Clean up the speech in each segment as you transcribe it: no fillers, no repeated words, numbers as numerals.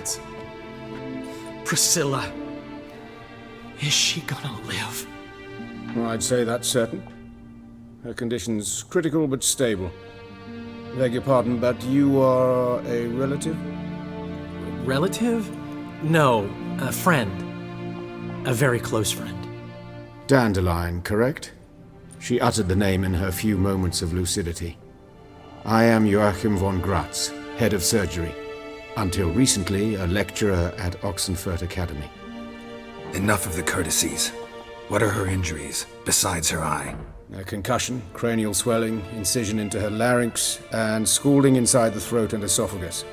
gods. Priscilla. Is she gonna live? Well, I'd say that's certain. Her condition's critical but stable. Beg your pardon, but you are a relative? Relative? No, a friend. A very close friend. Dandelion, correct? She uttered the name in her few moments of lucidity. I am Joachim von Gratz, head of surgery. Until recently, a lecturer at Oxenfurt Academy. Enough of the courtesies. What are her injuries, besides her eye? A concussion, cranial swelling, incision into her larynx, and scalding inside the throat and esophagus.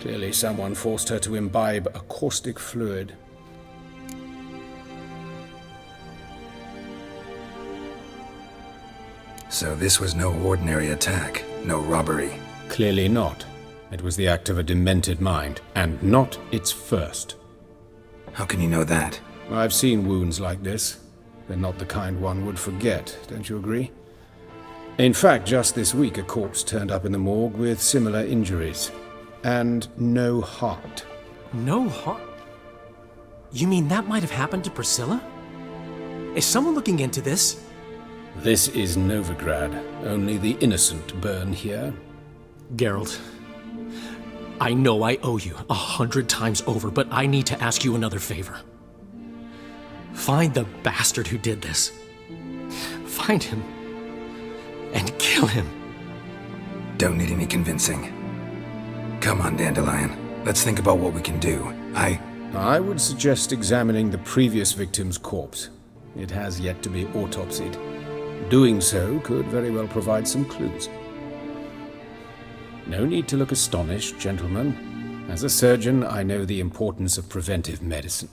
Clearly someone forced her to imbibe a caustic fluid. So this was no ordinary attack, no robbery. Clearly not. It was the act of a demented mind, and not its first. How can you know that? I've seen wounds like this. They're not the kind one would forget, don't you agree? In fact, just this week a corpse turned up in the morgue with similar injuries. And no heart. No heart? You mean that might have happened to Priscilla? Is someone looking into this? This is Novigrad. Only the innocent burn here. Geralt, I know I owe you 100 times over, but I need to ask you another favor. Find the bastard who did this. Find him. And kill him. Don't need any convincing. Come on, Dandelion. Let's think about what we can do. I would suggest examining the previous victim's corpse. It has yet to be autopsied. Doing so could very well provide some clues. No need to look astonished, gentlemen. As a surgeon, I know the importance of preventive medicine.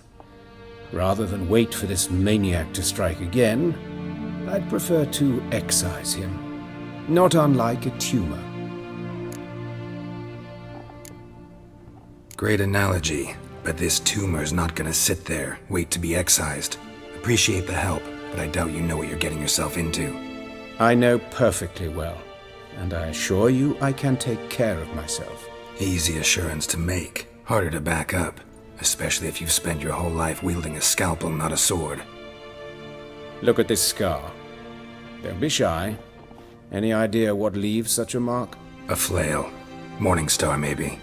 Rather than wait for this maniac to strike again, I'd prefer to excise him. Not unlike a tumor. Great analogy, but this tumor's not gonna sit there, wait to be excised. Appreciate the help, but I doubt you know what you're getting yourself into. I know perfectly well, and I assure you I can take care of myself. Easy assurance to make, harder to back up, especially if you've spent your whole life wielding a scalpel, not a sword. Look at this scar. Don't be shy. Any idea what leaves such a mark? A flail. Morningstar, maybe.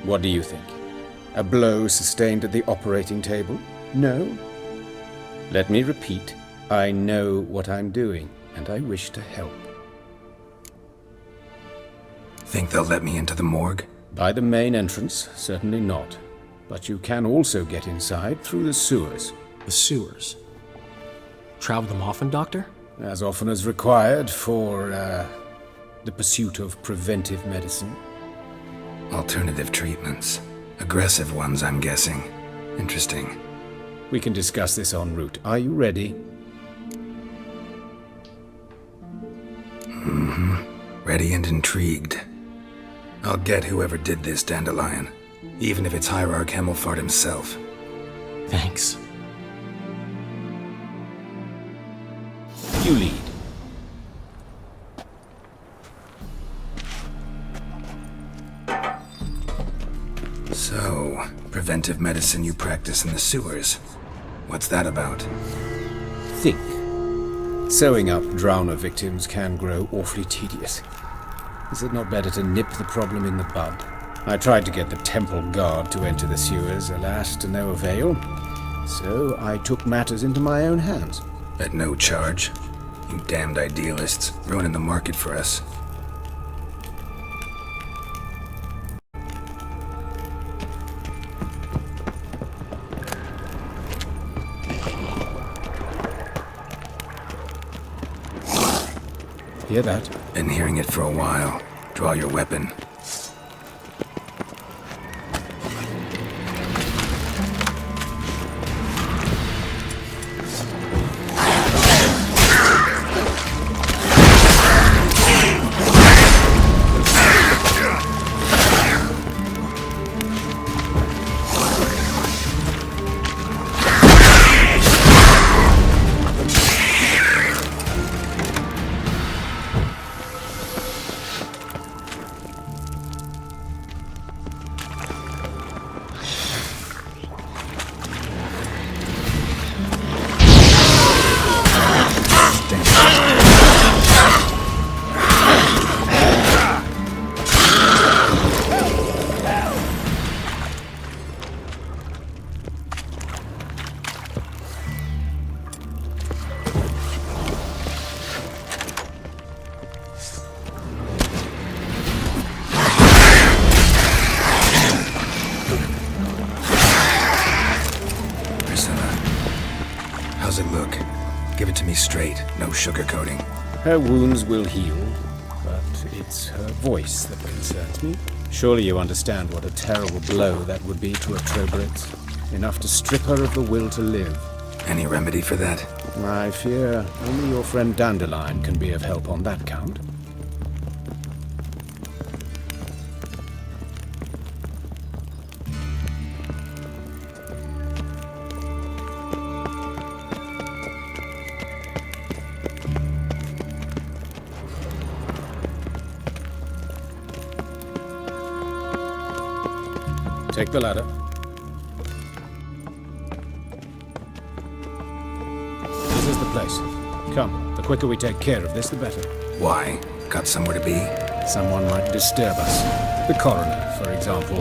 What do you think? A blow sustained at the operating table? No? Let me repeat. I know what I'm doing, and I wish to help. Think they'll let me into the morgue? By the main entrance, certainly not. But you can also get inside through the sewers. The sewers? Travel them often, Doctor? As often as required for, the pursuit of preventive medicine. Alternative treatments. Aggressive ones, I'm guessing. Interesting. We can discuss this en route. Are you ready? Ready and intrigued. I'll get whoever did this, Dandelion. Even if it's Hierarch Hemmelfart himself. Thanks. You lead. So, preventive medicine you practice in the sewers. What's that about? Think. Sewing up drowner victims can grow awfully tedious. Is it not better to nip the problem in the bud? I tried to get the temple guard to enter the sewers, alas, to no avail. So I took matters into my own hands. At no charge. You damned idealists, ruining the market for us. Hear that? Been hearing it for a while. Draw your weapon. me straight, no sugarcoating. Her wounds will heal, but it's her voice that concerns me. Surely you understand what a terrible blow that would be to a Trobritz. Enough to strip her of the will to live. Any remedy for that? I fear only your friend Dandelion can be of help on that count. Take the ladder. This is the place. Come, the quicker we take care of this, the better. Why? Got somewhere to be? Someone might disturb us. The coroner, for example.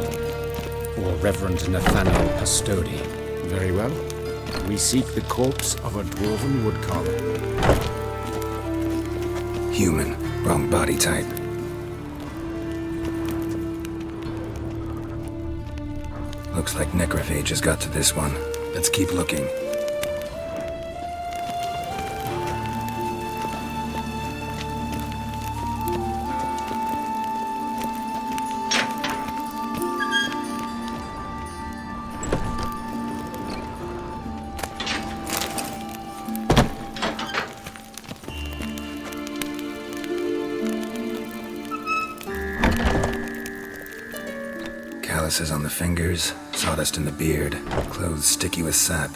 Or Reverend Nathaniel Pastodi. Very well. We seek the corpse of a dwarven woodcarver. Human. Wrong body type. Looks like necrophage has got to this one. Let's keep looking. Calluses on the fingers, sawdust in the beard, clothes sticky with sap.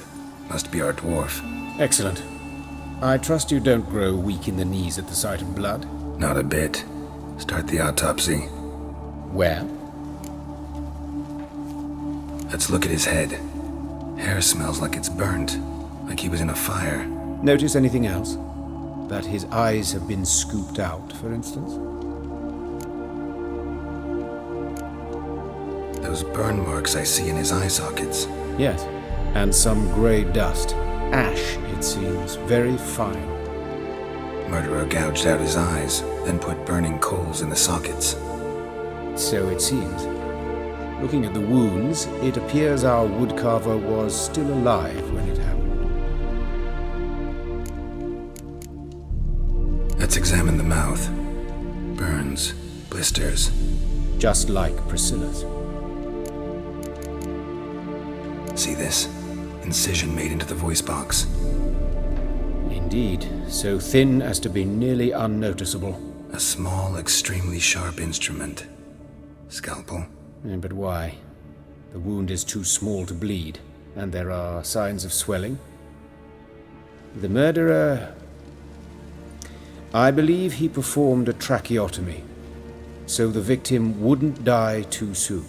Must be our dwarf. Excellent. I trust you don't grow weak in the knees at the sight of blood. Not a bit. Start the autopsy. Where? Let's look at his head. Hair smells like it's burnt, like he was in a fire. Notice anything else? That his eyes have been scooped out, for instance? Those burn marks I see in his eye sockets. Yes. And some grey dust. Ash, it seems. Very fine. Murderer gouged out his eyes, then put burning coals in the sockets. So it seems. Looking at the wounds, it appears our woodcarver was still alive when it happened. Let's examine the mouth. Burns, blisters. Just like Priscilla's. See this? Incision made into the voice box. Indeed, so thin as to be nearly unnoticeable. A small, extremely sharp instrument. Scalpel? But why? The wound is too small to bleed, and there are signs of swelling. The murderer... I believe he performed a tracheotomy, so the victim wouldn't die too soon.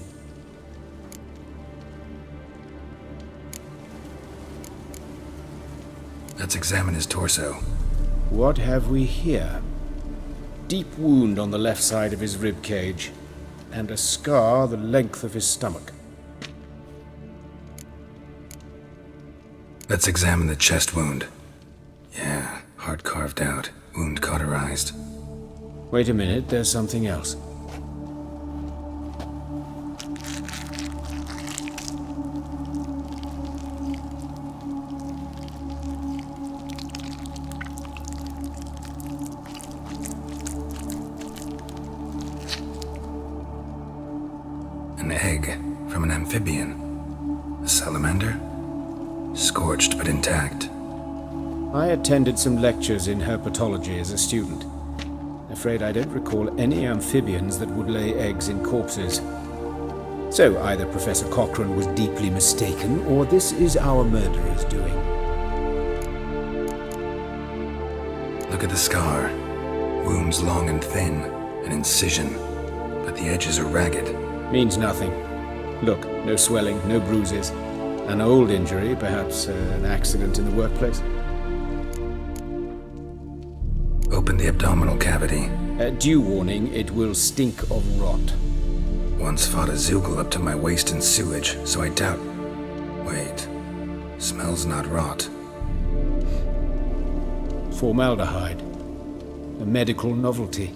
Let's examine his torso. What have we here? Deep wound on the left side of his rib cage, and a scar the length of his stomach. Let's examine the chest wound. Yeah, heart carved out, wound cauterized. Wait a minute, there's something else. An egg from an amphibian. A salamander? Scorched but intact. I attended some lectures in herpetology as a student. Afraid I don't recall any amphibians that would lay eggs in corpses. So either Professor Cochrane was deeply mistaken, or this is our murderer's doing. Look at the scar. Wounds long and thin, an incision, but the edges are ragged. Means nothing. Look, no swelling, no bruises. An old injury, perhaps an accident in the workplace. Open the abdominal cavity. Due warning, it will stink of rot. Once fought a Zoogle up to my waist in sewage, so I doubt... Wait. Smells not rot. Formaldehyde. A medical novelty.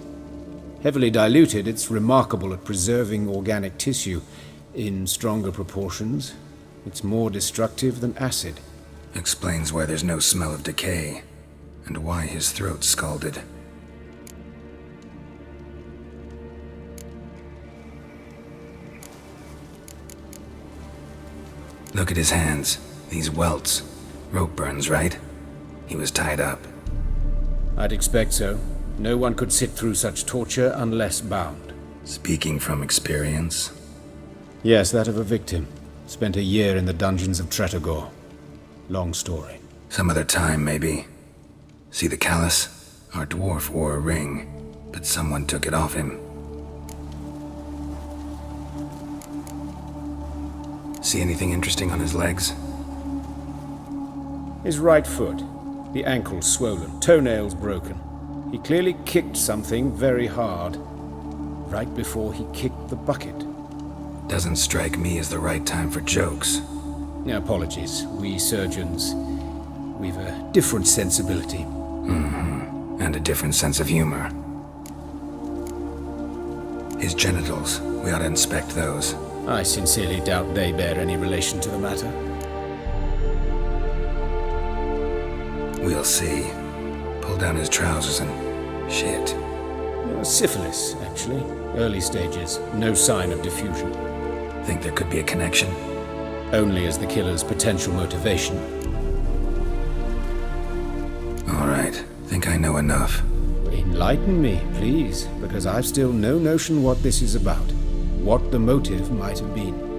Heavily diluted, it's remarkable at preserving organic tissue. In stronger proportions, it's more destructive than acid. Explains why there's no smell of decay. and why his throat scalded. Look at his hands. These welts. Rope burns, right? He was tied up. I'd expect so. No one could sit through such torture unless bound. Speaking from experience? Yes, that of a victim. Spent a year in the dungeons of Tretogor. Long story. Some other time, maybe. See the callus? Our dwarf wore a ring, but someone took it off him. See anything interesting on his legs? His right foot. The ankle swollen, toenails broken. He clearly kicked something very hard, right before he kicked the bucket. Doesn't strike me as the right time for jokes. Apologies. We surgeons, we've a different sensibility. And a different sense of humor. His genitals, we ought to inspect those. I sincerely doubt they bear any relation to the matter. We'll see. Pull down his trousers and... shit. Syphilis, actually. Early stages. No sign of diffusion. Think there could be a connection? Only as the killer's potential motivation. All right. Think I know enough. Enlighten me, please, because I've still no notion what this is about. What the motive might have been.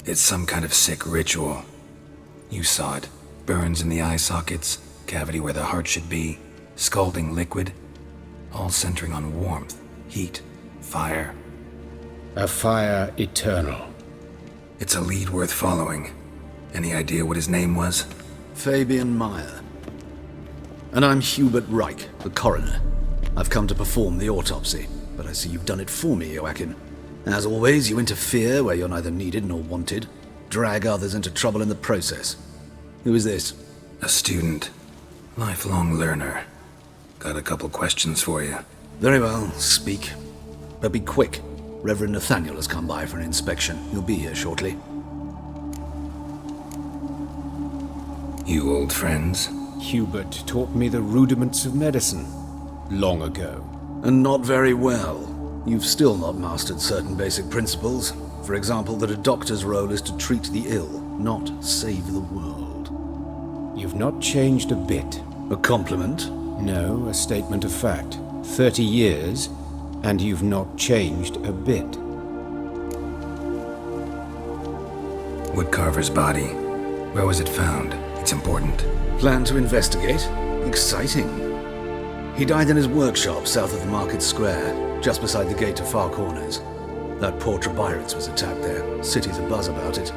It's some kind of sick ritual. You saw it. Burns in the eye sockets, cavity where the heart should be, scalding liquid, all centering on warmth, heat, fire. A fire eternal. It's a lead worth following. Any idea what his name was? Fabian Meyer. And I'm Hubert Reich, the coroner. I've come to perform the autopsy, but I see you've done it for me, Joachim. As always, you interfere where you're neither needed nor wanted, drag others into trouble in the process. Who is this? A student. Lifelong learner. Got a couple questions for you. Very well, speak. But be quick. Reverend Nathaniel has come by for an inspection. He'll be here shortly. You old friends? Hubert taught me the rudiments of medicine. Long ago. And not very well. You've still not mastered certain basic principles. For example, that a doctor's role is to treat the ill, not save the world. You've not changed a bit. A compliment? No, a statement of fact. 30 years, and you've not changed a bit. Woodcarver's body. Where was it found? It's important. Plan to investigate? Exciting. He died in his workshop south of the Market Square, just beside the gate to Far Corners. That poor Trebirets was attacked there. City's abuzz about it.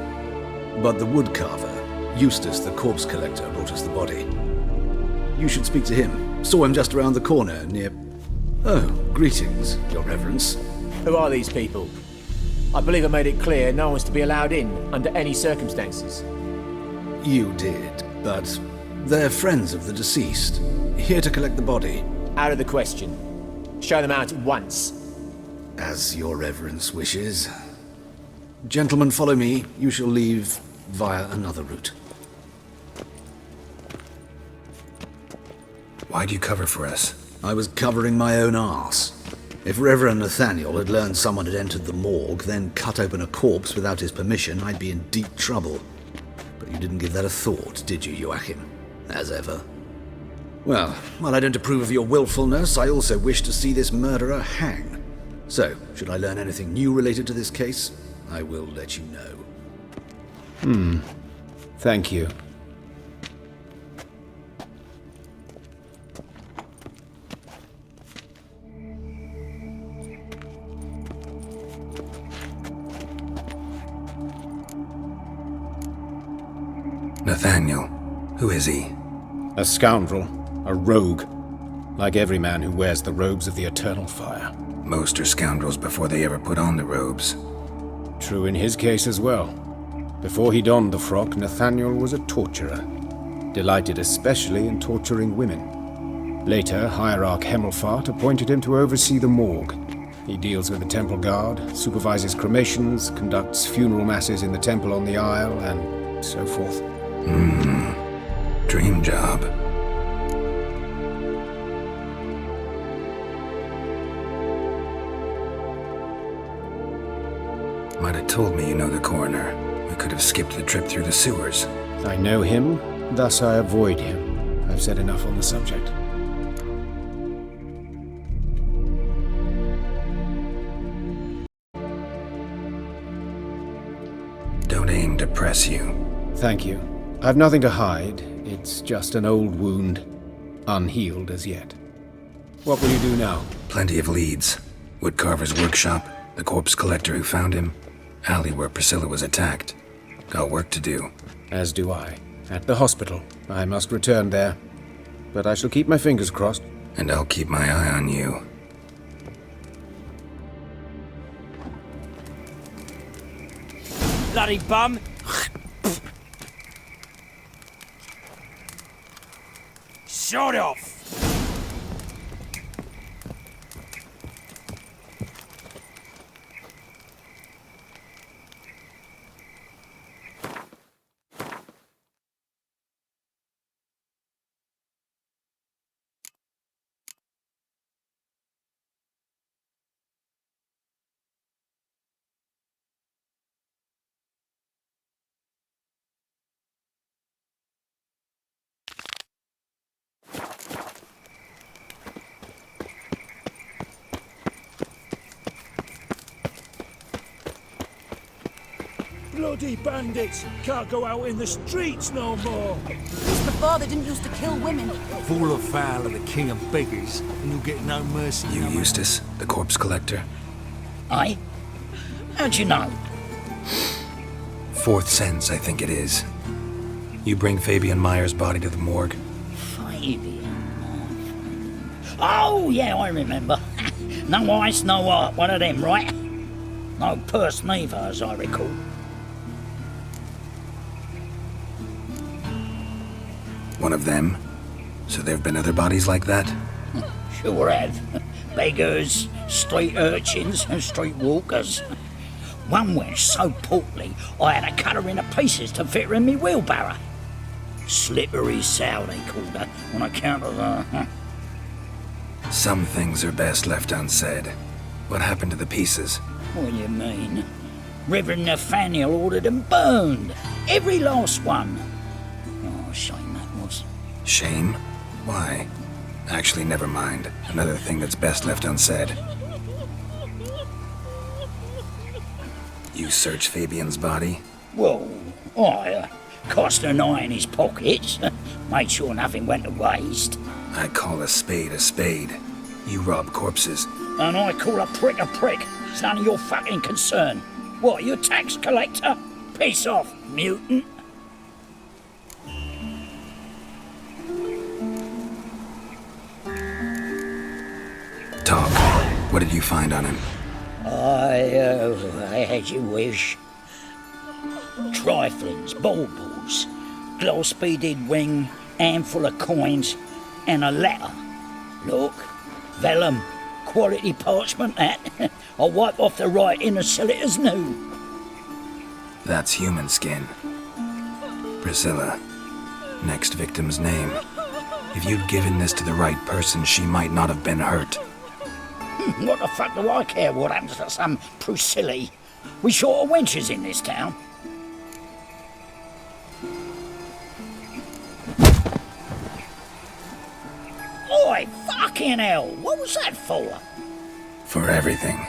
But the woodcarver, Eustace the corpse collector, brought us the body. You should speak to him. Saw him just around the corner near... Oh, greetings, Your Reverence. Who are these people? I believe I made it clear no one's to be allowed in under any circumstances. You did, but they're friends of the deceased. Here to collect the body. Out of the question. Show them out at once. As Your Reverence wishes. Gentlemen, follow me. You shall leave via another route. Why'd you cover for us? I was covering my own arse. If Reverend Nathaniel had learned someone had entered the morgue, then cut open a corpse without his permission, I'd be in deep trouble. But you didn't give that a thought, did you, Joachim? As ever. Well, while I don't approve of your willfulness, I also wish to see this murderer hang. So, should I learn anything new related to this case, I will let you know. Thank you. Nathaniel. Who is he? A scoundrel. A rogue. Like every man who wears the robes of the Eternal Fire. Most are scoundrels before they ever put on the robes. True in his case as well. Before he donned the frock, Nathaniel was a torturer. Delighted especially in torturing women. Later, Hierarch Hemmelfart appointed him to oversee the morgue. He deals with the temple guard, supervises cremations, conducts funeral masses in the temple on the Isle, and so forth. Dream job. Might have told me you know the coroner. We could have skipped the trip through the sewers. I know him, thus I avoid him. I've said enough on the subject. Don't aim to press you. Thank you. I've nothing to hide. It's just an old wound, unhealed as yet. What will you do now? Plenty of leads. Woodcarver's workshop, the corpse collector who found him, alley where Priscilla was attacked. Got work to do. As do I. At the hospital. I must return there. But I shall keep my fingers crossed. And I'll keep my eye on you. Bloody bum! Shut off! Bloody bandits! Can't go out in the streets no more! Before they didn't used to kill women. Fall afoul of the king of beggars, and you'll get no mercy. You, Eustace, the corpse collector? Aye? How'd you know? Fourth sense, I think it is. You bring Fabian Meyer's body to the morgue? Fabian. Oh, yeah, I remember. No eyes, no heart, one of them, right? No purse neither, as I recall. One of them? So there have been other bodies like that? Sure have. Beggars, street urchins, and street walkers. One went so portly, I had to cut her into pieces to fit her in me wheelbarrow. Slippery sow, they called her, on account of her. Some things are best left unsaid. What happened to the pieces? What do you mean? Reverend Nathaniel ordered them burned. Every last one. Oh, shame that was. Shame? Why? Actually, never mind. Another thing that's best left unsaid. You searched Fabian's body? Well, I cast an eye in his pockets. Made sure nothing went to waste. I call a spade a spade. You rob corpses. And I call a prick a prick. It's none of your fucking concern. What, you a tax collector? Piss off, mutant. Talk. What did you find on him? As you wish. Triflings, baubles, gloss-beaded ring, handful of coins, and a letter. Look, vellum, quality parchment, that. I'll wipe off the writing and sell it as new. That's human skin. Priscilla. Next victim's name. If you'd given this to the right person, she might not have been hurt. What the fuck do I care what happens to some Priscilla? We short of wenches in this town. Oi, fucking hell! What was that for? For everything.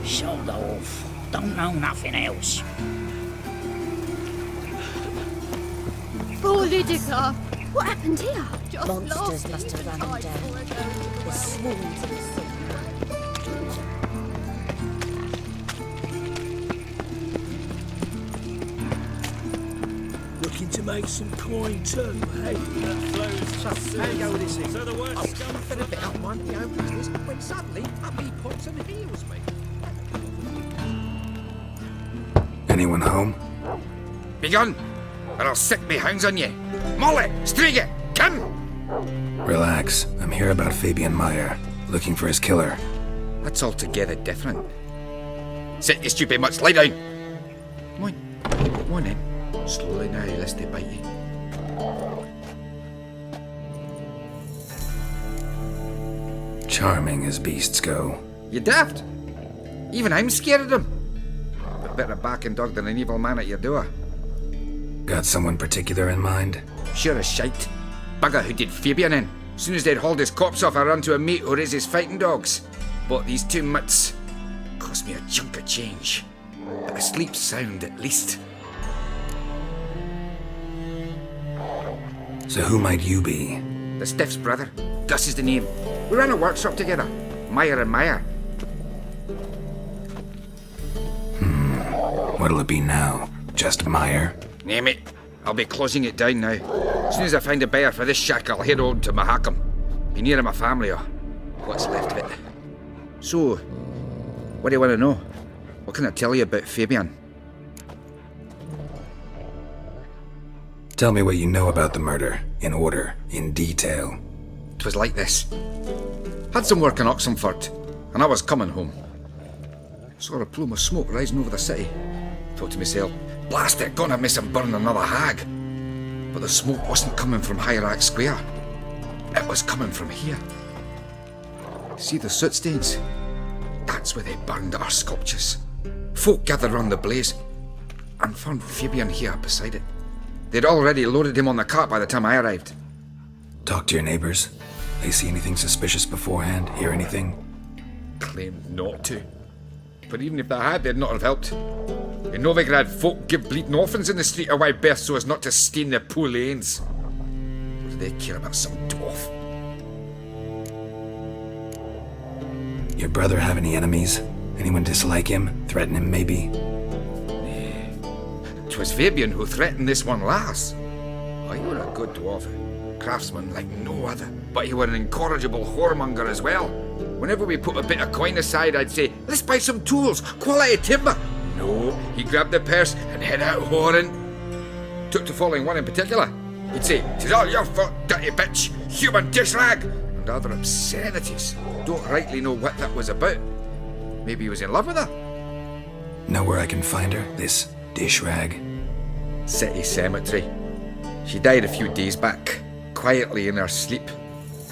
Sold off. Don't know nothing else. Holy dicker! What happened here? Just Monsters lost must have run him down. The swarms of sick. Looking to make some coin too, hey? There you go with this thing. So the worst scum fed a bit up mind my own business when suddenly up he pops and heals me. An anyone home? Begone, or I'll sick me hounds on you. Molly, Striga, come! Relax. I'm here about Fabian Meyer, looking for his killer. That's altogether different. Sit, you stupid mutts, lie down! Come on then. Slowly now, lest they bite you. Charming as beasts go. You daft? Even I'm scared of them. But better backing dog than an evil man at your door. Got someone particular in mind? Sure as shite. Bugger who did Fabian in. Soon as they'd hauled his corpse off, I run to a mate who raises fighting dogs. Bought these 2 mutts. Cost me a chunk of change. But I sleep sound at least. So who might you be? The Stiff's brother. Gus is the name. We ran a workshop together. Meyer and Meyer. What'll it be now? Just Meyer? Name it. I'll be closing it down now. As soon as I find a buyer for this shack, I'll head on to Mahakam. Be near my family or what's left of it. So, what do you want to know? What can I tell you about Fabian? Tell me what you know about the murder, in order, in detail. 'Twas like this. Had some work in Oxenford, and I was coming home. Saw a plume of smoke rising over the city. Thought to myself, blast it, gonna miss him burn another hag. But the smoke wasn't coming from Hierarch Square. It was coming from here. See the soot stains? That's where they burned our sculptures. Folk gathered round the blaze and found Fabian here beside it. They'd already loaded him on the cart by the time I arrived. Talk to your neighbors. They see anything suspicious beforehand? Hear anything? Claimed not to. But even if they had, they'd not have helped. In Novigrad, folk give bleeding orphans in the street a wide berth so as not to stain their poor lanes. What do they care about some dwarf? Your brother have any enemies? Anyone dislike him? Threaten him, maybe? 'Twas Fabian who threatened this one last. Oh, you were a good dwarf. Craftsman like no other. But you were an incorrigible whoremonger as well. Whenever we put a bit of coin aside, I'd say, let's buy some tools, quality timber. No, he grabbed the purse and head out whoring. Took to following one in particular. He'd say, 'tis all your fault, dirty bitch, human dish rag, and other obscenities. Don't rightly know what that was about. Maybe he was in love with her? Know where I can find her? This dish rag? City cemetery. She died a few days back, quietly in her sleep.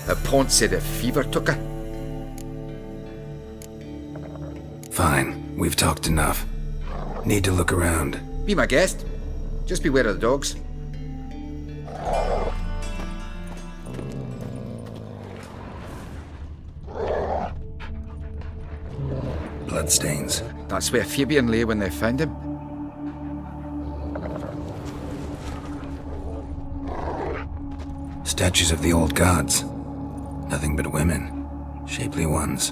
Her pont said a fever took her. Fine, we've talked enough. Need to look around. Be my guest. Just beware of the dogs. Bloodstains. That's where Fabian lay when they found him. Statues of the old gods. Nothing but women. Shapely ones.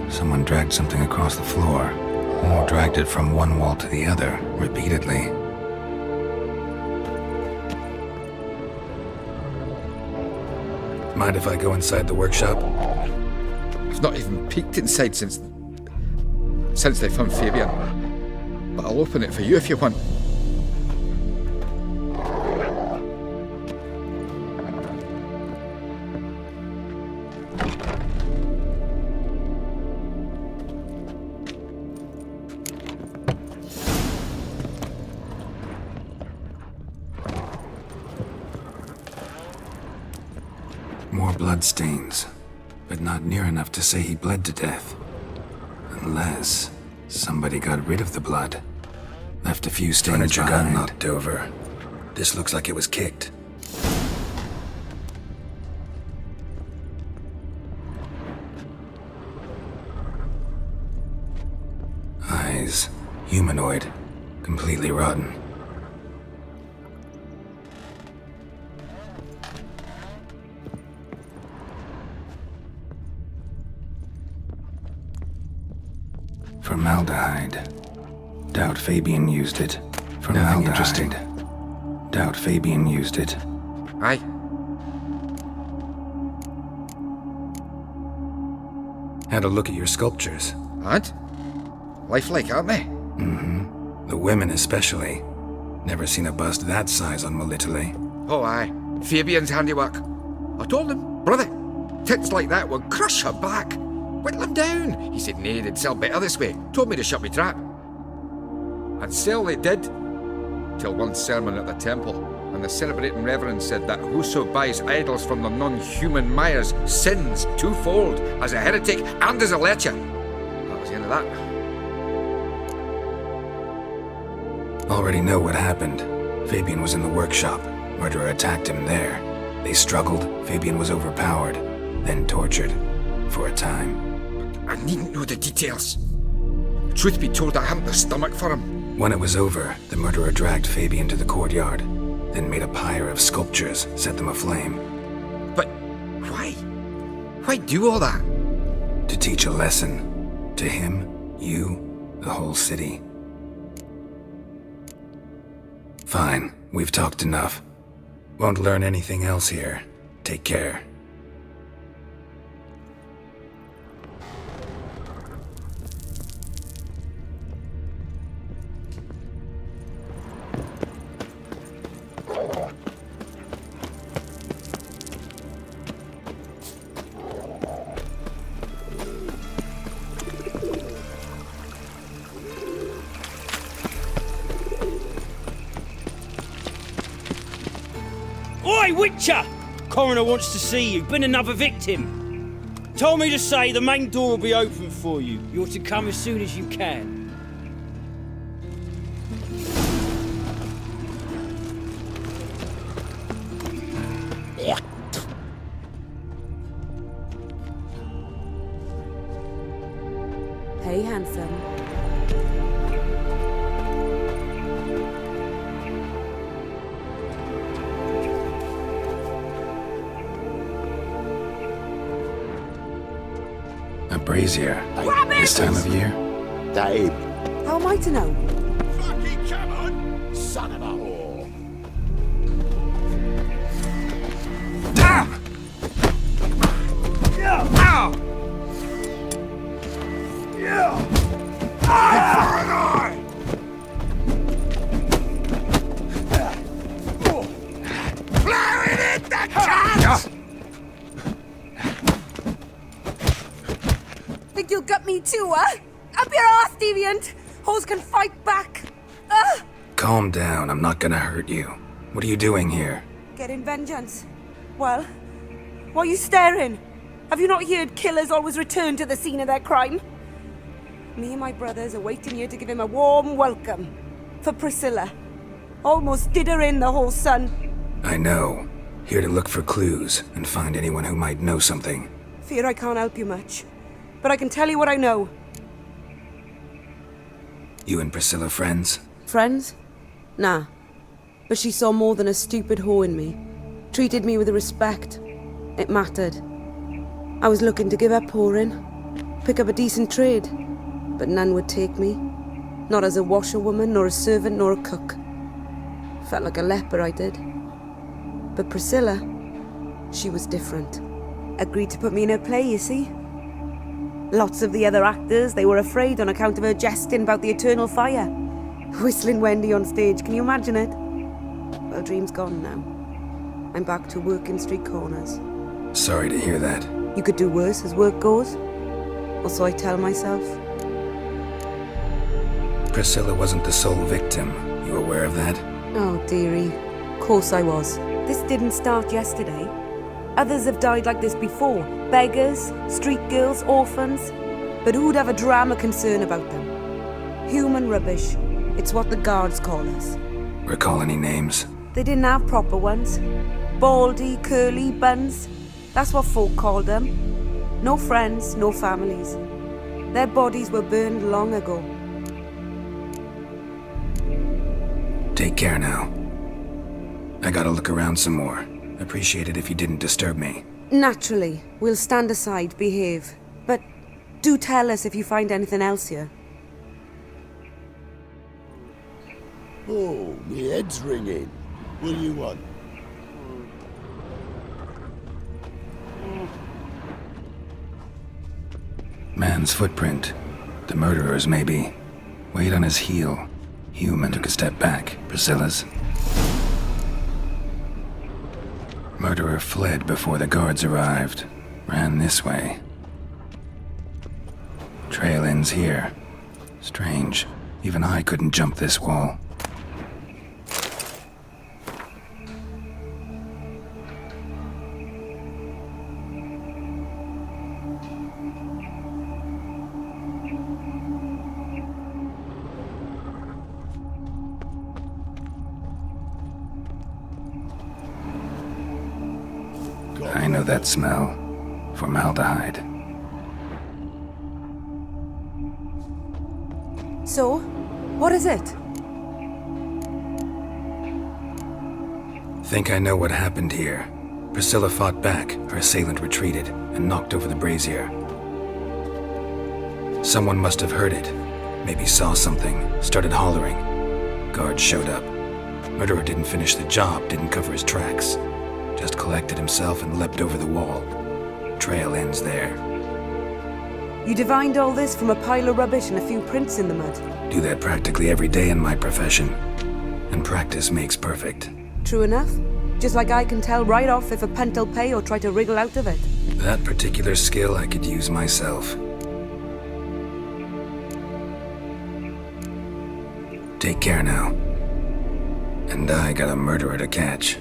Someone dragged something across the floor, or dragged it from one wall to the other, repeatedly. Mind if I go inside the workshop? I've not even peeked inside since they found Fabian. But I'll open it for you if you want. More bloodstains, but not near enough to say he bled to death. Unless somebody got rid of the blood. Left a few stains Furniture behind. got knocked over. This looks like it was kicked. Eyes. Humanoid. Completely rotten. Formaldehyde. Doubt Fabian used it. Nothing interesting. Doubt Fabian used it. Aye. Had a look at your sculptures. And? Lifelike, aren't they? Mm-hmm. The women especially. Never seen a bust that size on Melitele. Oh, aye. Fabian's handiwork. I told him, brother, tits like that will crush her back. Whittle him down. He said nay, they'd sell better this way. Told me to shut me trap. And sell they did. Till one sermon at the temple, and the celebrating reverend said that whoso buys idols from the non-human Myers sins twofold, as a heretic and as a lecher. That was the end of that. Already know what happened. Fabian was in the workshop. Murderer attacked him there. They struggled. Fabian was overpowered, then tortured. For a time. I needn't know the details. Truth be told, I haven't the stomach for him. When it was over, the murderer dragged Fabian to the courtyard, then made a pyre of sculptures, set them aflame. But why? Why do all that? To teach a lesson. To him, you, the whole city. Fine, we've talked enough. Won't learn anything else here. Take care. Oi, Witcher! Coroner wants to see you. Been another victim. Told me to say the main door will be open for you. You're to come as soon as you can. Hey, handsome. A brazier. This time of year? Dave. How am I to know? Fucking come on, son of a whore. Damn! Ow! Yeah! Eye for an eye! Blowing it, the cats! Think you'll gut me too, huh? Up your ass, deviant! Hoes can fight back! Ugh! Calm down, I'm not gonna hurt you. What are you doing here? Getting vengeance. Well, why are you staring? Have you not heard killers always return to the scene of their crime? Me and my brothers are waiting here to give him a warm welcome. For Priscilla. Almost did her in, the whole son. I know. Here to look for clues and find anyone who might know something. Fear I can't help you much. But I can tell you what I know. You and Priscilla friends? Friends? Nah. But she saw more than a stupid whore in me. Treated me with respect. It mattered. I was looking to give up whoring. Pick up a decent trade. But none would take me. Not as a washerwoman, nor a servant, nor a cook. Felt like a leper, I did. But Priscilla, she was different. Agreed to put me in her play, you see? Lots of the other actors, they were afraid on account of her jesting about the eternal fire. Whistling Wendy on stage, can you imagine it? Well, dream's gone now. I'm back to working street corners. Sorry to hear that. You could do worse as work goes. Or so I tell myself. Priscilla wasn't the sole victim. You aware of that? Oh, dearie. Of course I was. This didn't start yesterday. Others have died like this before. Beggars, street girls, orphans. But who'd have a drama concern about them? Human rubbish. It's what the guards call us. Recall any names? They didn't have proper ones. Baldy, curly, buns. That's what folk called them. No friends, no families. Their bodies were burned long ago. Take care now. I gotta look around some more. Appreciate it if you didn't disturb me. Naturally. We'll stand aside, behave. But do tell us if you find anything else here. Oh, me head's ringing. What do you want? Man's footprint. The murderer's, maybe. Weight on his heel. Human took a step back. Priscilla's. Murderer fled before the guards arrived. Ran this way. Trail ends here. Strange. Even I couldn't jump this wall. I know that smell. Formaldehyde. So, what is it? Think I know what happened here. Priscilla fought back, her assailant retreated, and knocked over the brazier. Someone must have heard it. Maybe saw something, started hollering. Guards showed up. Murderer didn't finish the job, didn't cover his tracks. Just collected himself and leapt over the wall. Trail ends there. You divined all this from a pile of rubbish and a few prints in the mud. Do that practically every day in my profession. And practice makes perfect. True enough. Just like I can tell right off if a pent'll pay or try to wriggle out of it. That particular skill I could use myself. Take care now. And I got a murderer to catch.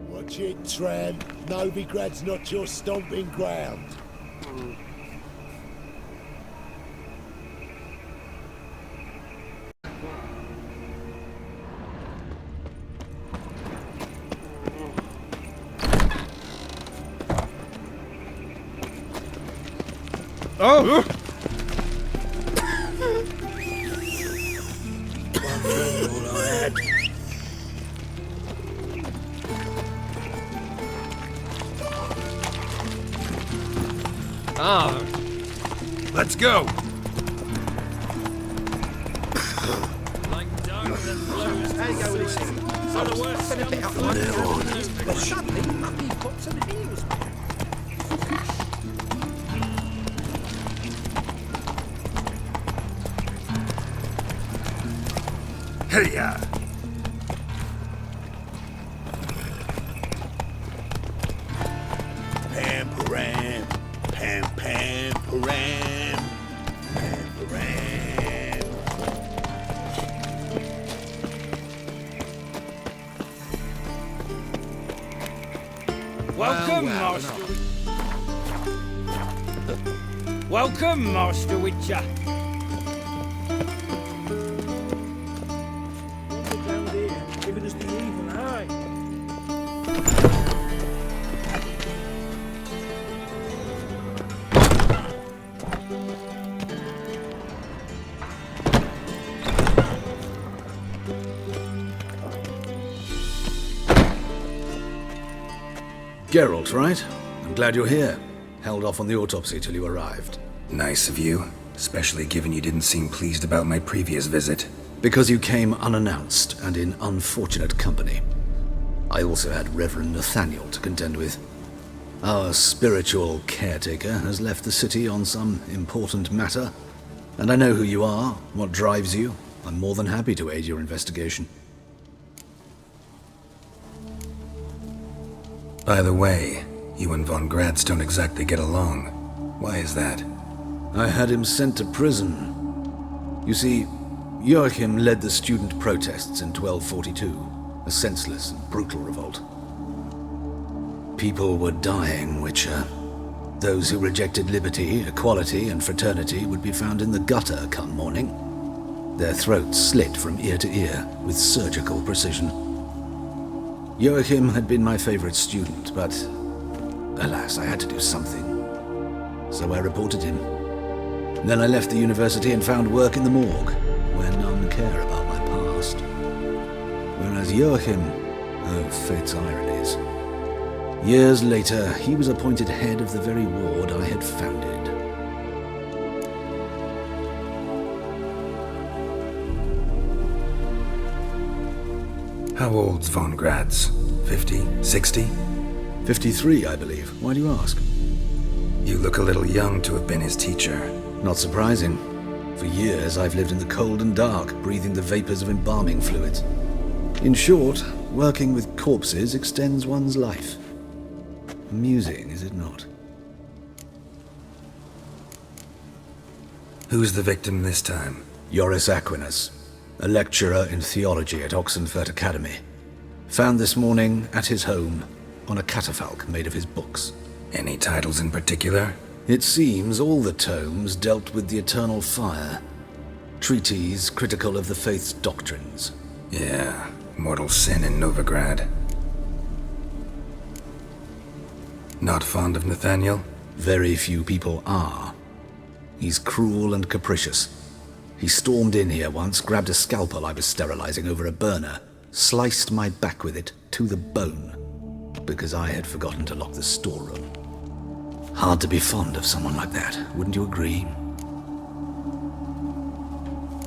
Watch it, Tran. Novigrad's not your stomping ground. Oh! Let's go! Hey-ya! Pam param, pam pam param, pam param. Welcome, Master. Welcome, Master Witcher. Down there, giving us the evil eye. Geralt, right? I'm glad you're here. Held off on the autopsy till you arrived. Nice of you, especially given you didn't seem pleased about my previous visit. Because you came unannounced and in unfortunate company. I also had Reverend Nathaniel to contend with. Our spiritual caretaker has left the city on some important matter, and I know who you are, what drives you. I'm more than happy to aid your investigation. By the way, you and Von Gratz don't exactly get along. Why is that? I had him sent to prison. You see, Joachim led the student protests in 1242, a senseless and brutal revolt. People were dying, Witcher. Those who rejected liberty, equality, and fraternity would be found in the gutter come morning, their throats slit from ear to ear with surgical precision. Joachim had been my favorite student, but alas, I had to do something. So I reported him. Then I left the university and found work in the morgue, where none care about my past. Whereas Joachim, oh, fate's ironies. Years later, he was appointed head of the very ward I had founded. How old's Von Graz? 50? 60? 53, I believe. Why do you ask? You look a little young to have been his teacher. Not surprising. For years, I've lived in the cold and dark, breathing the vapors of embalming fluids. In short, working with corpses extends one's life. Amusing, is it not? Who's the victim this time? Joris Aquinas, a lecturer in theology at Oxenfurt Academy. Found this morning at his home on a catafalque made of his books. Any titles in particular? It seems all the tomes dealt with the eternal fire. Treatises critical of the faith's doctrines. Yeah, mortal sin in Novigrad. Not fond of Nathaniel? Very few people are. He's cruel and capricious. He stormed in here once, grabbed a scalpel I was sterilizing over a burner, sliced my back with it to the bone, because I had forgotten to lock the storeroom. Hard to be fond of someone like that, wouldn't you agree?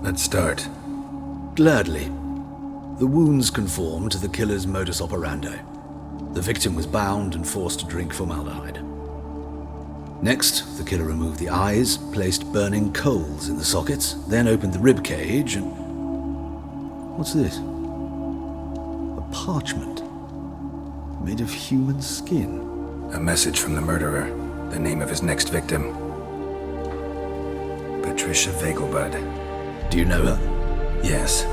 Let's start. Gladly. The wounds conform to the killer's modus operandi. The victim was bound and forced to drink formaldehyde. Next, the killer removed the eyes, placed burning coals in the sockets, then opened the rib cage and... What's this? A parchment made of human skin. A message from the murderer. The name of his next victim. Patricia Vegelbud. Do you know her? Yes.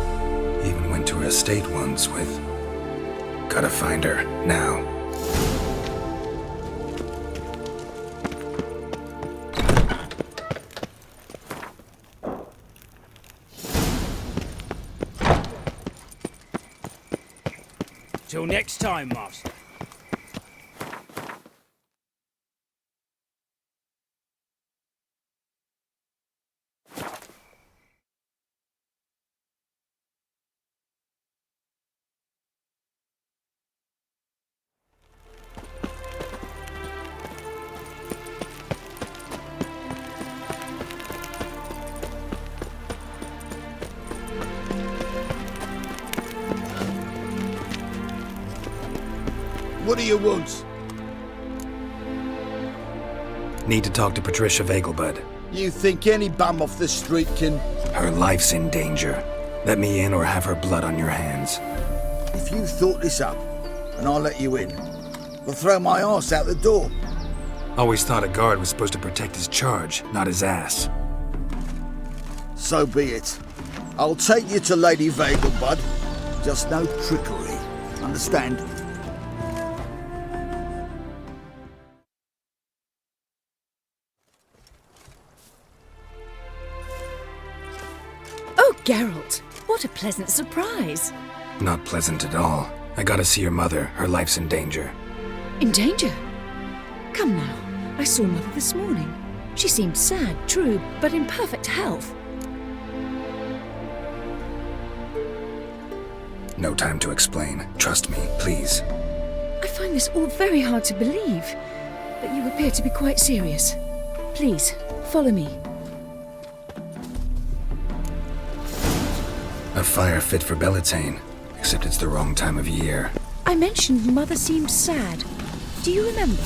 Even went to her estate once with... Gotta find her, now. Till next time, Master. What do you want? Need to talk to Patricia Vegelbud. You think any bum off the street can... Her life's in danger. Let me in or have her blood on your hands. If you thought this up, and I'll let you in, I'll throw my arse out the door. Always thought a guard was supposed to protect his charge, not his ass. So be it. I'll take you to Lady Vegelbud. Just no trickery. Understand? Oh, Geralt, what a pleasant surprise. Not pleasant at all. I gotta see your mother. Her life's in danger. In danger? Come now, I saw Mother this morning. She seemed sad, true, but in perfect health. No time to explain. Trust me, please. I find this all very hard to believe, but you appear to be quite serious. Please, follow me. A fire fit for Bellatane, except it's the wrong time of year. I mentioned Mother seemed sad. Do you remember?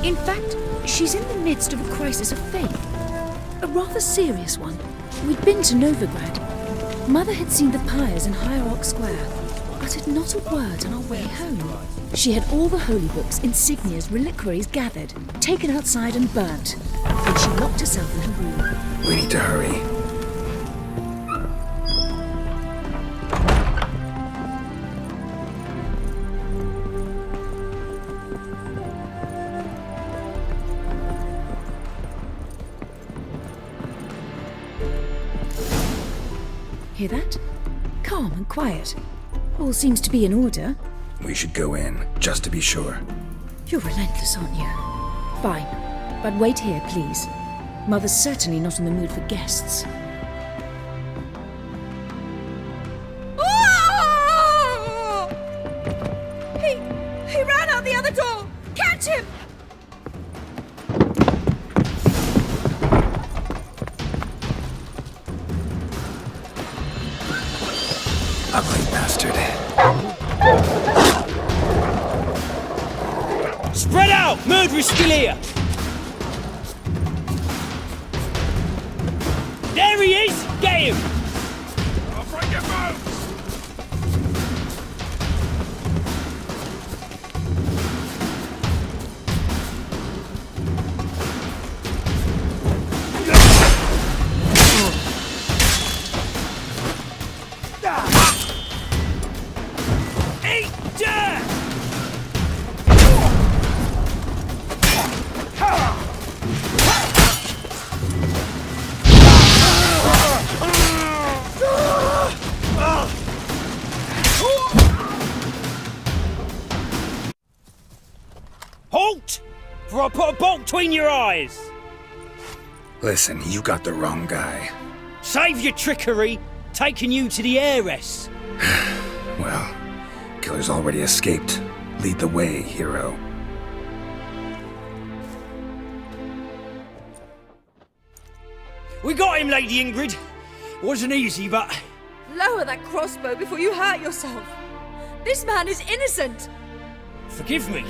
In fact, she's in the midst of a crisis of faith. A rather serious one. We'd been to Novigrad. Mother had seen the pyres in Hierarch Square, uttered not a word on our way home. She had all the holy books, insignias, reliquaries gathered, taken outside and burnt. Then she locked herself in her room. We need to hurry. Hear that? Calm and quiet. All seems to be in order. We should go in, just to be sure. You're relentless, aren't you? Fine. But wait here, please. Mother's certainly not in the mood for guests. He ran out the other door! Catch him! Ugly bastard. Murderer's still here! There he is! Get him! I'll break your bones! Eat dirt! Halt! For I put a bolt between your eyes! Listen, you got the wrong guy. Save your trickery, taking you to the heiress. Well, killer's already escaped. Lead the way, hero. We got him, Lady Ingrid. Wasn't easy, but... Lower that crossbow before you hurt yourself. This man is innocent. Forgive me.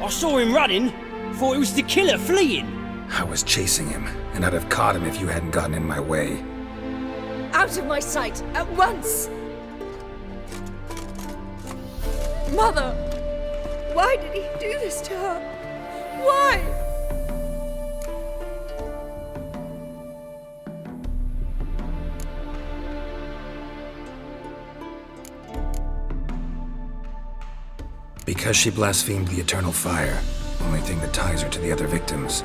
I saw him running. Thought it was the killer fleeing. I was chasing him, and I'd have caught him if you hadn't gotten in my way. Out of my sight, at once! Mother! Why did he do this to her? Why? Because she blasphemed the eternal fire. Only thing that ties her to the other victims.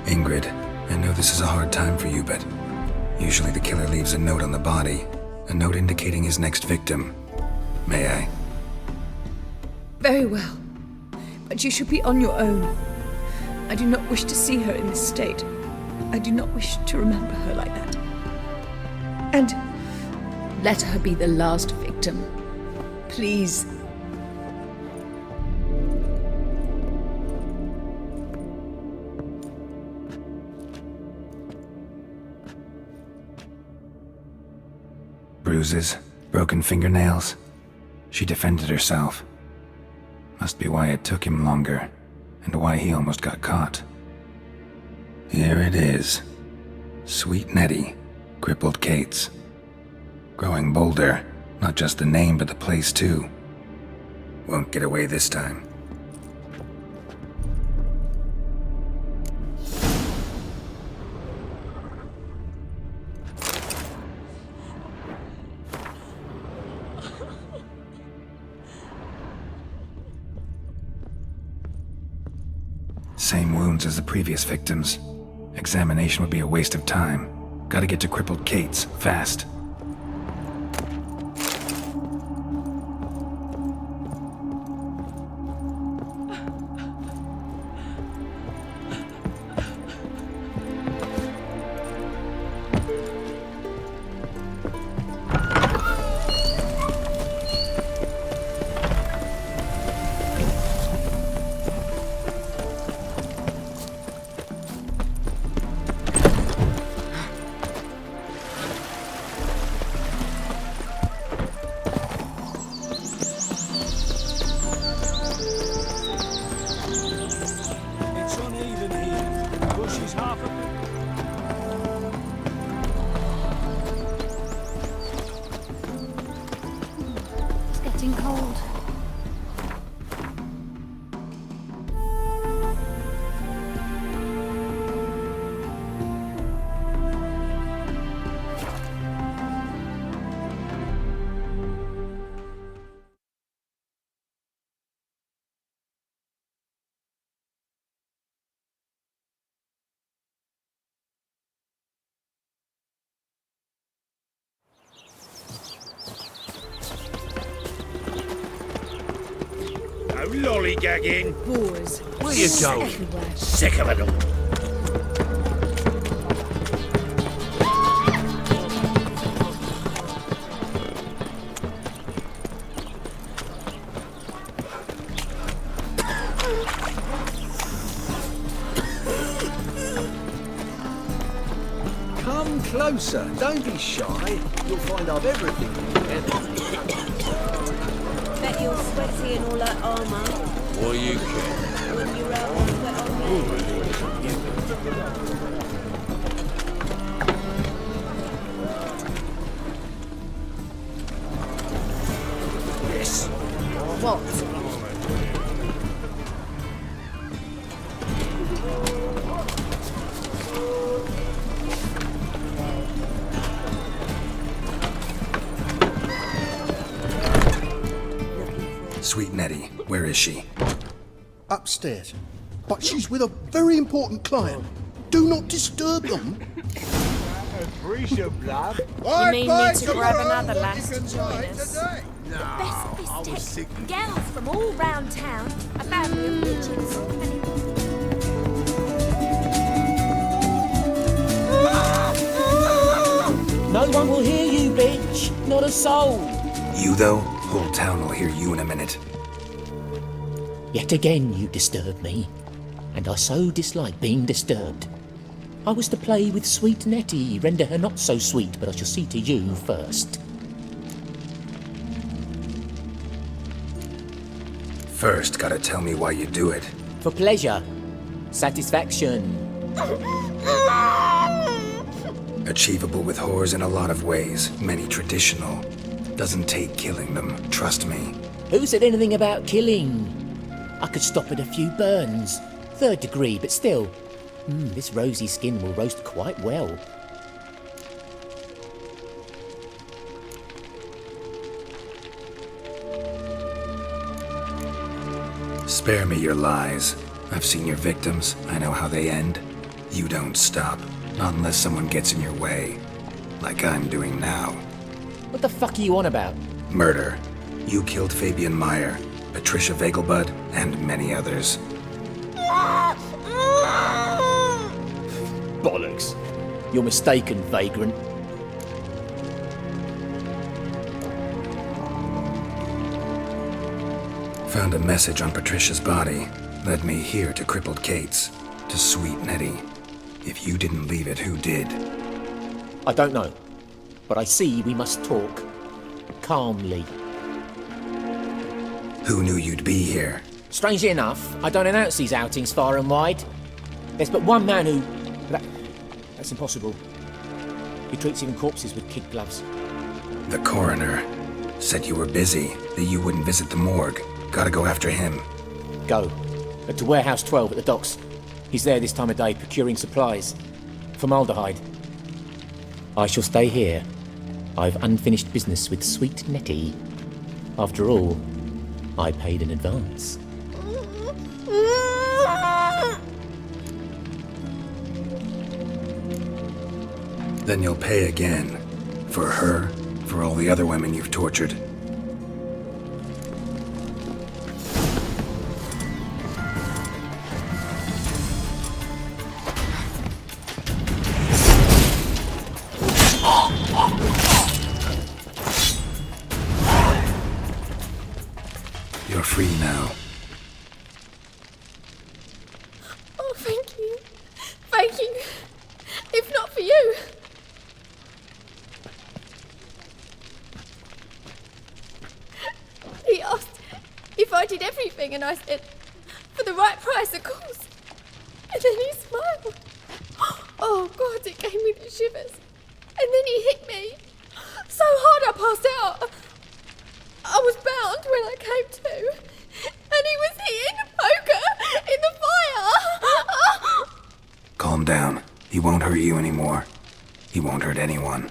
Ingrid, I know this is a hard time for you, but usually the killer leaves a note on the body. A note indicating his next victim. May I? Very well. But you should be on your own. I do not wish to see her in this state. I do not wish to remember her like that. And let her be the last victim. Please. Bruises, broken fingernails. She defended herself. Must be why it took him longer, and why he almost got caught. Here it is. Sweet Nettie, crippled Kate's. Growing bolder, not just the name but the place too. Won't get away this time. Same wounds as the previous victims. Examination would be a waste of time. Gotta get to crippled Kate's, fast. It's uneven here. The bush is half a bit. It's getting cold. No lollygagging. Boars. Where you going? Everywhere. Sick of it all. Come closer. Don't be shy. You'll find I've everything. Bet you're sweaty in all that armour. What do you care? Wouldn't you rather sweat on me? Yes. What? Sweet Nettie, where is she? Upstairs. But she's with a very important client. Do not disturb them. You mean me to grab another lass to join us? The best biscuit. Gals from all round town, a family of witches. No one will hear you, bitch. Not a soul. You, though? Whole town will hear you in a minute. Yet again you disturb me, and I so dislike being disturbed. I was to play with sweet Nettie, render her not so sweet, but I shall see to you first. First, gotta tell me why you do it. For pleasure. Satisfaction. Achievable with whores in a lot of ways, many traditional. Doesn't take killing them, trust me. Who said anything about killing? I could stop at a few burns. 3rd degree, but still. This rosy skin will roast quite well. Spare me your lies. I've seen your victims. I know how they end. You don't stop. Not unless someone gets in your way. Like I'm doing now. What the fuck are you on about? Murder. You killed Fabian Meyer, Patricia Vegelbud, and many others. Bollocks. You're mistaken, vagrant. Found a message on Patricia's body. Led me here to crippled Kate's. To sweet Nettie. If you didn't leave it, who did? I don't know. But I see we must talk. Calmly. Who knew you'd be here? Strangely enough, I don't announce these outings far and wide. There's but one man who... That's impossible. He treats even corpses with kid gloves. The coroner. Said you were busy, that you wouldn't visit the morgue. Gotta go after him. Go. To Warehouse 12 at the docks. He's there this time of day, procuring supplies. Formaldehyde. I shall stay here. I've unfinished business with sweet Nettie. After all, I paid in advance. Then you'll pay again. For her, for all the other women you've tortured. You're free now. Oh, thank you. Thank you. If not for you. He asked if I did everything, and I said, for the right price, of course. And then he smiled. Oh, God, it gave me the shivers. And then he hit me so hard I passed out. I was bound when I came to, and he was hitting a poker in the fire. Calm down. He won't hurt you anymore. He won't hurt anyone.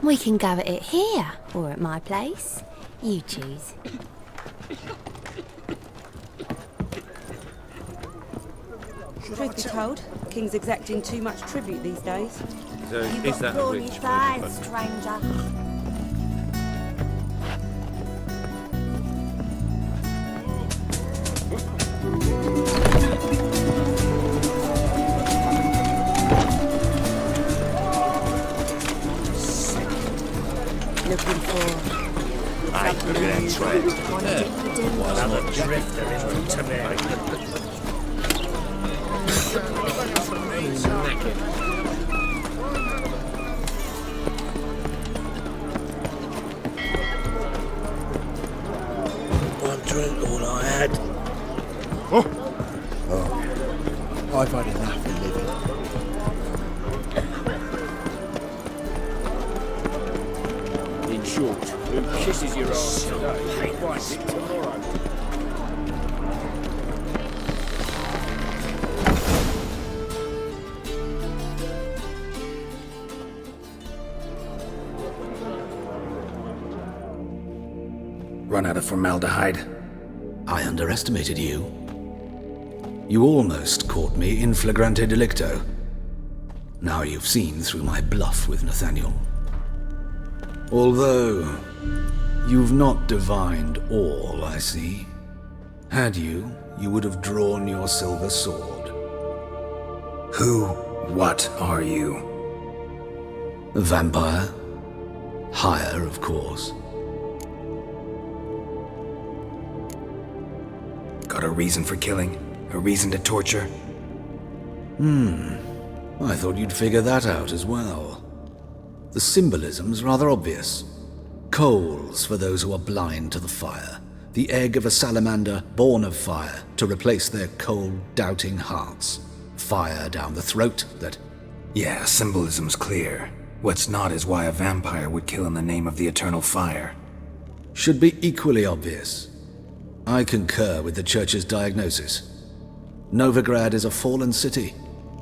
We can go at it here, or at my place. You choose. Truth be told, King's exacting too much tribute these days. So is that a rich thighs, stranger? Looking for... Aye, look at that tread. What other drifter is to me? One drink, all I had. Oh, I've had enough of living. In short, who kisses your ass today, finds it tomorrow. Run out of formaldehyde. I underestimated you. You almost caught me in flagrante delicto. Now you've seen through my bluff with Nathaniel. Although, you've not divined all, I see. Had you, you would have drawn your silver sword. Who, what are you? A vampire. Higher, of course. Got a reason for killing? A reason to torture? I thought you'd figure that out as well. The symbolism's rather obvious. Coals for those who are blind to the fire. The egg of a salamander born of fire to replace their cold, doubting hearts. Fire down the throat that... Yeah, symbolism's clear. What's not is why a vampire would kill in the name of the eternal fire. Should be equally obvious. I concur with the Church's diagnosis. Novigrad is a fallen city.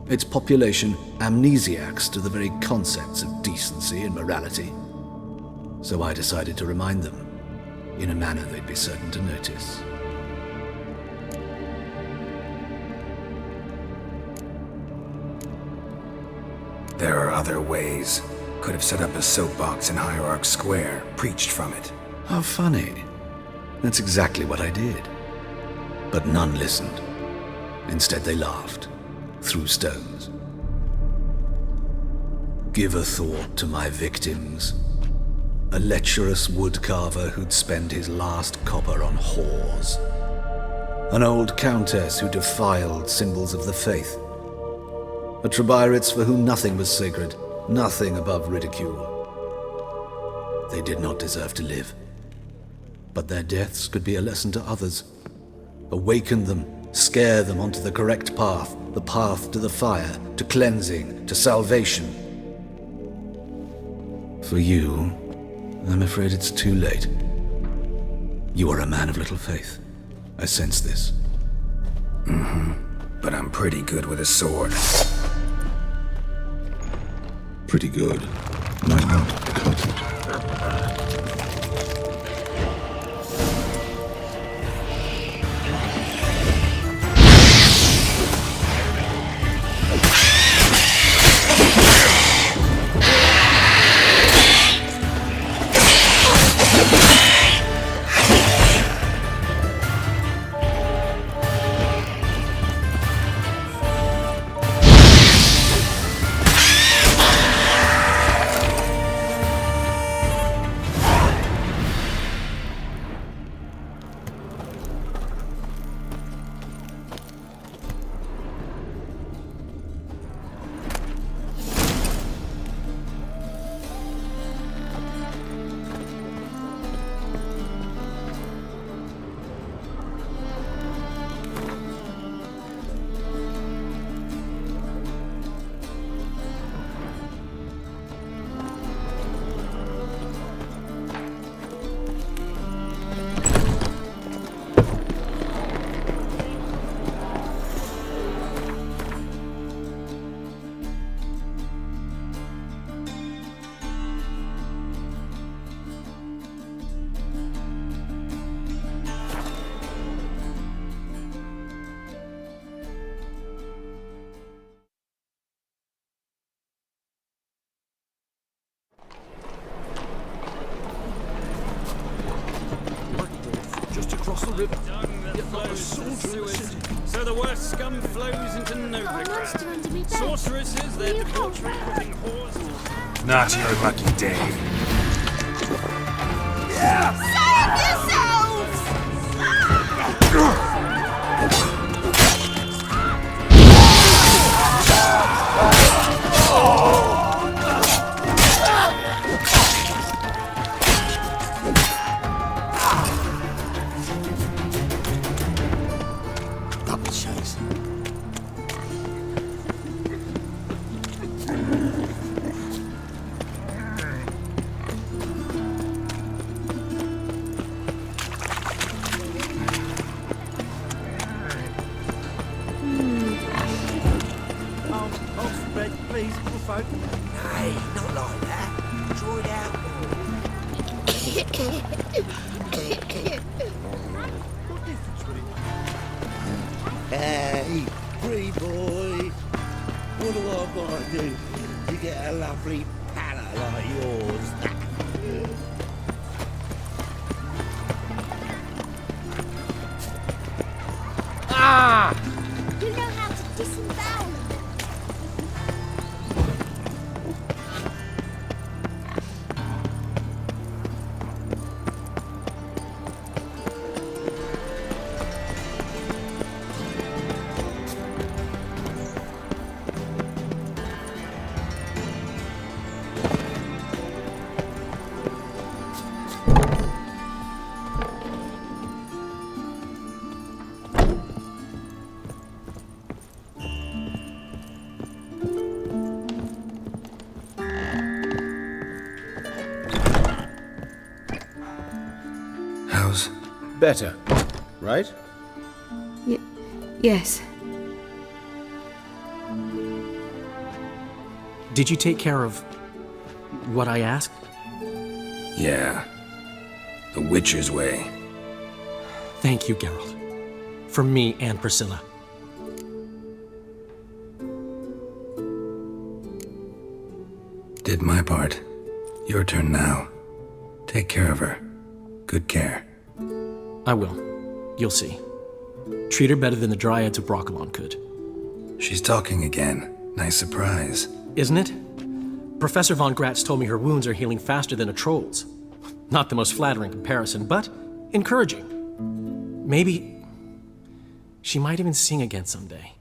Its population amnesiacs to the very concepts of decency and morality. So I decided to remind them, in a manner they'd be certain to notice. There are other ways. Could have set up a soapbox in Hierarch Square, preached from it. How funny. That's exactly what I did. But none listened. Instead they laughed, threw stones. Give a thought to my victims. A lecherous woodcarver who'd spend his last copper on whores. An old countess who defiled symbols of the faith. A Trebirates for whom nothing was sacred, nothing above ridicule. They did not deserve to live. But their deaths could be a lesson to others. Awaken them, scare them onto the correct path, the path to the fire, to cleansing, to salvation. For you, I'm afraid it's too late. You are a man of little faith. I sense this. But I'm pretty good with a sword. Pretty good. Might not cut it. sewers, so the worst scum flows into Novigrad. Sorceresses, their debauchery putting whores... Not your lucky day. Bread, please, poor folk. Hey, not like that. Draw it out. What difference would it make? Hey, free boy. What do I gotta do to get a lovely palate like yours? Ah! You know how to disembowel them. How's... Better, right? Yes. Did you take care of what I asked? Yeah. The Witcher's way. Thank you, Geralt. For me and Priscilla. Did my part. Your turn now. Take care of her. Good care. I will. You'll see. Treat her better than the Dryads of Broccolon could. She's talking again. Nice surprise. Isn't it? Professor von Gratz told me her wounds are healing faster than a troll's. Not the most flattering comparison, but encouraging. Maybe she might even sing again someday.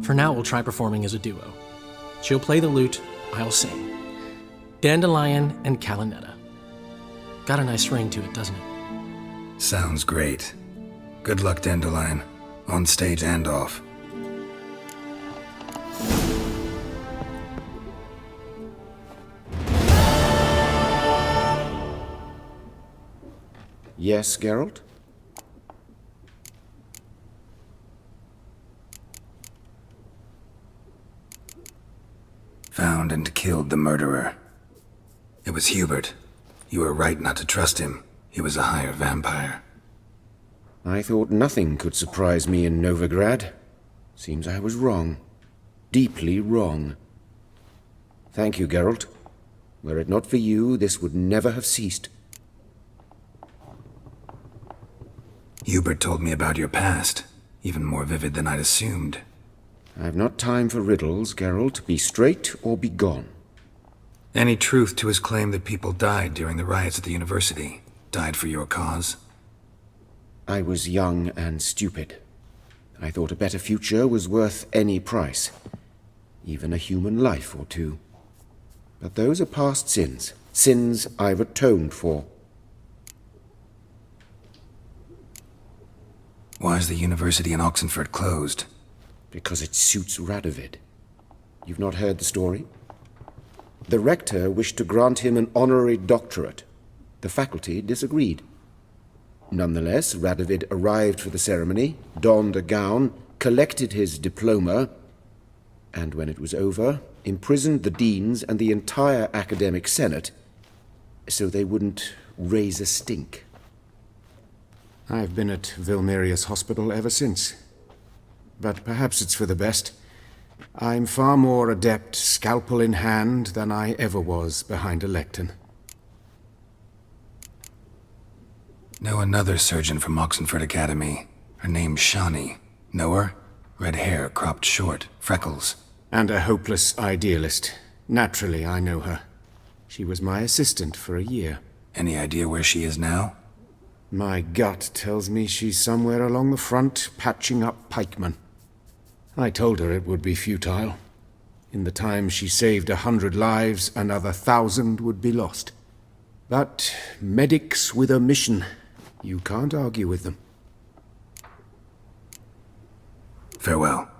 For now, we'll try performing as a duo. She'll play the lute, I'll sing. Dandelion and Calinetta. Got a nice ring to it, doesn't it? Sounds great. Good luck, Dandelion. On stage and off. Yes, Geralt? Found and killed the murderer. It was Hubert. You were right not to trust him. He was a higher vampire. I thought nothing could surprise me in Novigrad. Seems I was wrong. Deeply wrong. Thank you, Geralt. Were it not for you, this would never have ceased. Hubert told me about your past, even more vivid than I'd assumed. I've not time for riddles, Geralt. Be straight or be gone. Any truth to his claim that people died during the riots at the university? Died for your cause? I was young and stupid. I thought a better future was worth any price. Even a human life or two. But those are past sins. Sins I've atoned for. Why is the university in Oxenford closed? Because it suits Radovid. You've not heard the story? The rector wished to grant him an honorary doctorate. The faculty disagreed. Nonetheless, Radovid arrived for the ceremony, donned a gown, collected his diploma, and when it was over, imprisoned the deans and the entire academic senate so they wouldn't raise a stink. I've been at Vilmerius Hospital ever since. But perhaps it's for the best. I'm far more adept, scalpel in hand, than I ever was behind a lectern. Know another surgeon from Oxenford Academy. Her name's Shawnee. Know her? Red hair, cropped short, freckles. And a hopeless idealist. Naturally, I know her. She was my assistant for a year. Any idea where she is now? My gut tells me she's somewhere along the front, patching up pikemen. I told her it would be futile. In the time she saved 100 lives, another 1,000 would be lost. But medics with a mission, you can't argue with them. Farewell.